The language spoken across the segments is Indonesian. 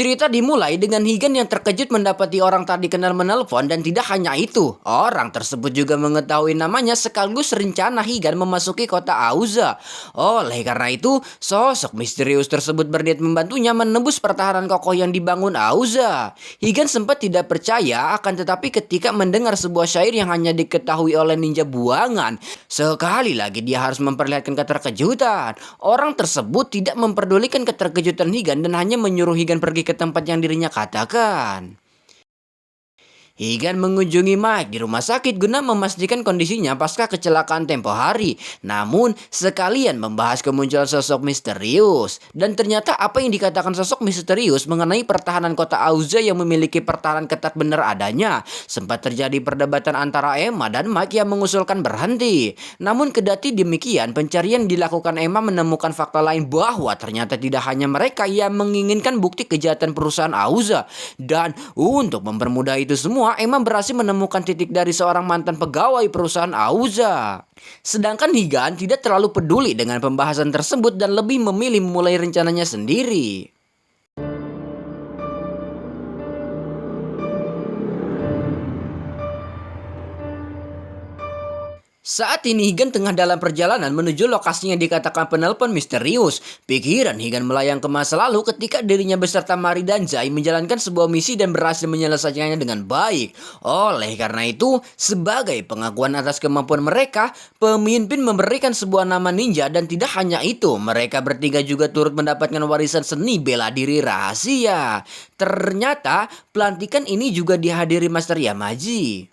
Cerita dimulai dengan Higan yang terkejut mendapati orang tak dikenal menelpon dan tidak hanya itu, orang tersebut juga mengetahui namanya sekaligus rencana Higan memasuki kota Auza. Oleh karena itu, sosok misterius tersebut berniat membantunya menembus pertahanan kokoh yang dibangun Auza. Higan sempat tidak percaya akan tetapi ketika mendengar sebuah syair yang hanya diketahui oleh ninja buangan, sekali lagi dia harus memperlihatkan keterkejutan. Orang tersebut tidak memperdulikan keterkejutan Higan dan hanya menyuruh Higan pergi ke tempat yang dirinya katakan. Higan mengunjungi Mike di rumah sakit guna memastikan kondisinya pasca kecelakaan tempo hari. Namun, sekalian membahas kemunculan sosok misterius. Dan ternyata apa yang dikatakan sosok misterius mengenai pertahanan kota Auza yang memiliki pertahanan ketat benar adanya. Sempat terjadi perdebatan antara Emma dan Mike yang mengusulkan berhenti. Namun kedati demikian, pencarian dilakukan Emma menemukan fakta lain bahwa ternyata tidak hanya mereka yang menginginkan bukti kejahatan perusahaan Auza. Dan untuk mempermudah itu semua, Emma berhasil menemukan titik dari seorang mantan pegawai perusahaan Auza. Sedangkan Higan tidak terlalu peduli dengan pembahasan tersebut dan lebih memilih memulai rencananya sendiri. Saat ini Higan tengah dalam perjalanan menuju lokasi yang dikatakan penelpon misterius. Pikiran Higan melayang ke masa lalu ketika dirinya beserta Mari dan Zai menjalankan sebuah misi dan berhasil menyelesaikannya dengan baik. Oleh karena itu, sebagai pengakuan atas kemampuan mereka, pemimpin memberikan sebuah nama ninja dan tidak hanya itu, mereka bertiga juga turut mendapatkan warisan seni bela diri rahasia. Ternyata, pelantikan ini juga dihadiri Master Yamaji.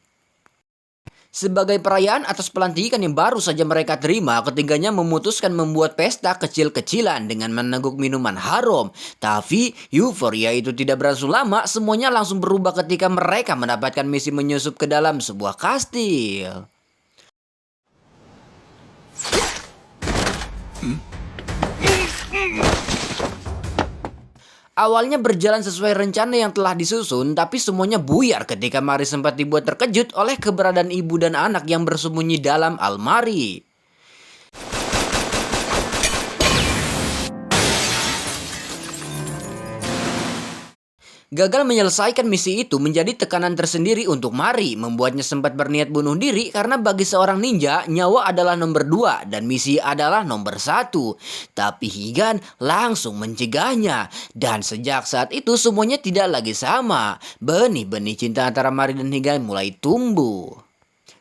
Sebagai perayaan atas pelantikan yang baru saja mereka terima, ketiganya memutuskan membuat pesta kecil-kecilan dengan meneguk minuman harum. Tapi euforia itu tidak berlangsung lama, semuanya langsung berubah ketika mereka mendapatkan misi menyusup ke dalam sebuah kastil. Awalnya berjalan sesuai rencana yang telah disusun, tapi semuanya buyar ketika Mari sempat dibuat terkejut oleh keberadaan ibu dan anak yang bersembunyi dalam almari. Gagal menyelesaikan misi itu menjadi tekanan tersendiri untuk Mari, membuatnya sempat berniat bunuh diri karena bagi seorang ninja, nyawa adalah nomor 2 dan misi adalah nomor 1. Tapi Higan langsung mencegahnya, dan sejak saat itu semuanya tidak lagi sama. Benih-benih cinta antara Mari dan Higan mulai tumbuh.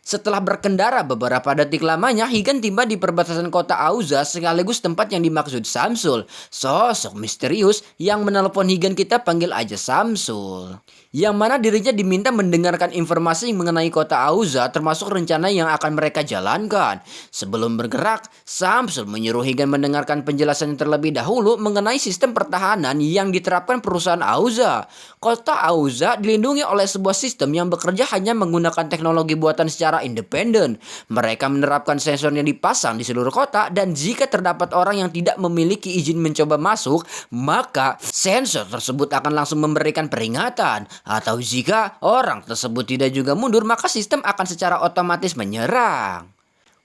Setelah berkendara beberapa detik lamanya, Higan tiba di perbatasan kota Auza sekaligus tempat yang dimaksud Samsul. Sosok misterius yang menelpon Higan kita panggil aja Samsul. Yang mana dirinya diminta mendengarkan informasi mengenai kota Auza termasuk rencana yang akan mereka jalankan. Sebelum bergerak, Samsul menyuruh Higan mendengarkan penjelasan terlebih dahulu mengenai sistem pertahanan yang diterapkan perusahaan Auza. Kota Auza dilindungi oleh sebuah sistem yang bekerja hanya menggunakan teknologi buatan secara independen. Mereka menerapkan sensor yang dipasang di seluruh kota dan jika terdapat orang yang tidak memiliki izin mencoba masuk, maka sensor tersebut akan langsung memberikan peringatan. Atau jika orang tersebut tidak juga mundur, maka sistem akan secara otomatis menyerang.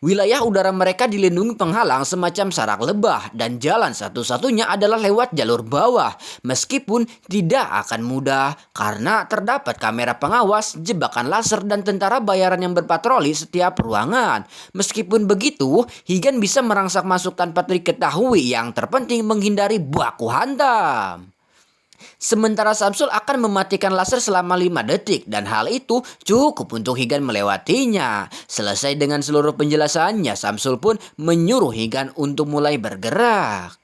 Wilayah udara mereka dilindungi penghalang semacam sarak lebah dan jalan satu-satunya adalah lewat jalur bawah. Meskipun tidak akan mudah karena terdapat kamera pengawas, jebakan laser dan tentara bayaran yang berpatroli setiap ruangan. Meskipun begitu, Higan bisa merangsak masuk tanpa diketahui, yang terpenting menghindari baku hantam. Sementara Samsul akan mematikan laser selama 5 detik dan hal itu cukup untuk Higan melewatinya. Selesai dengan seluruh penjelasannya, Samsul pun menyuruh Higan untuk mulai bergerak.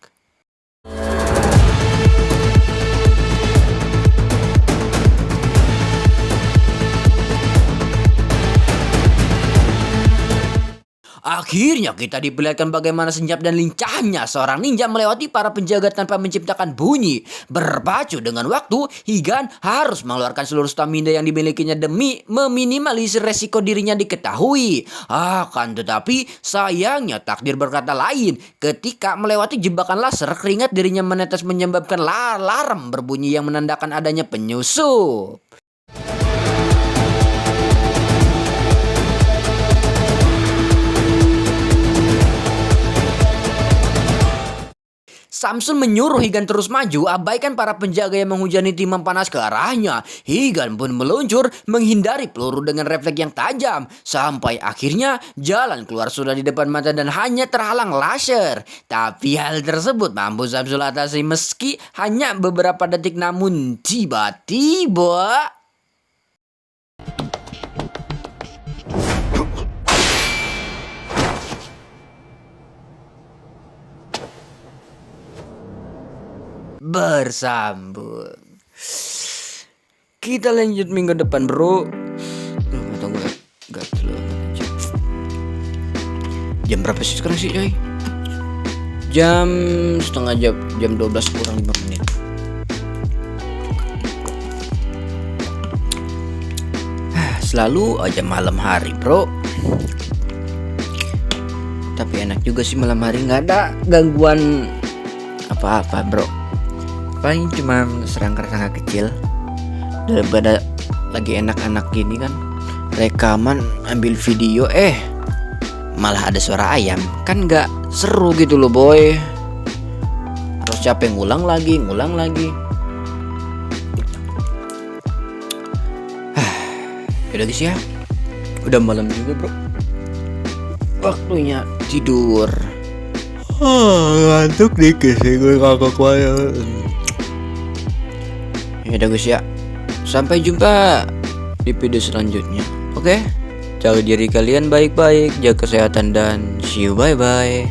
Akhirnya kita diperlihatkan bagaimana senyap dan lincahnya seorang ninja melewati para penjaga tanpa menciptakan bunyi. Berpacu dengan waktu, Higan harus mengeluarkan seluruh stamina yang dimilikinya demi meminimalisir resiko dirinya diketahui. Akan tetapi, sayangnya takdir berkata lain. Ketika melewati jebakan laser, keringat dirinya menetes menyebabkan alarm berbunyi yang menandakan adanya penyusup. Samsul menyuruh Higan terus maju, abaikan para penjaga yang menghujani timah panas ke arahnya. Higan pun meluncur menghindari peluru dengan refleks yang tajam. Sampai akhirnya jalan keluar sudah di depan mata dan hanya terhalang laser. Tapi hal tersebut mampu Samsul atasi meski hanya beberapa detik, namun tiba-tiba bersambung. Kita lanjut minggu depan, bro. Atau enggak jam berapa sih sekarang sih, coy? Jam 12 kurang 5 menit. Selalu aja malam hari, bro. Tapi enak juga sih malam hari, nggak ada gangguan apa-apa, bro. Paling cuma serangga-serangga kecil. Daripada lagi enak-enak gini kan, rekaman ambil video malah ada suara ayam, kan nggak seru gitu loh, boy. Harus capek ngulang lagi. Udah guys ya, udah malam juga, bro. Waktunya tidur. Ngantuk dikit sih gue, ngakak banget. Ya udah guys ya, sampai jumpa di video selanjutnya. Oke? Jaga diri kalian baik-baik, jaga kesehatan dan see you, bye-bye.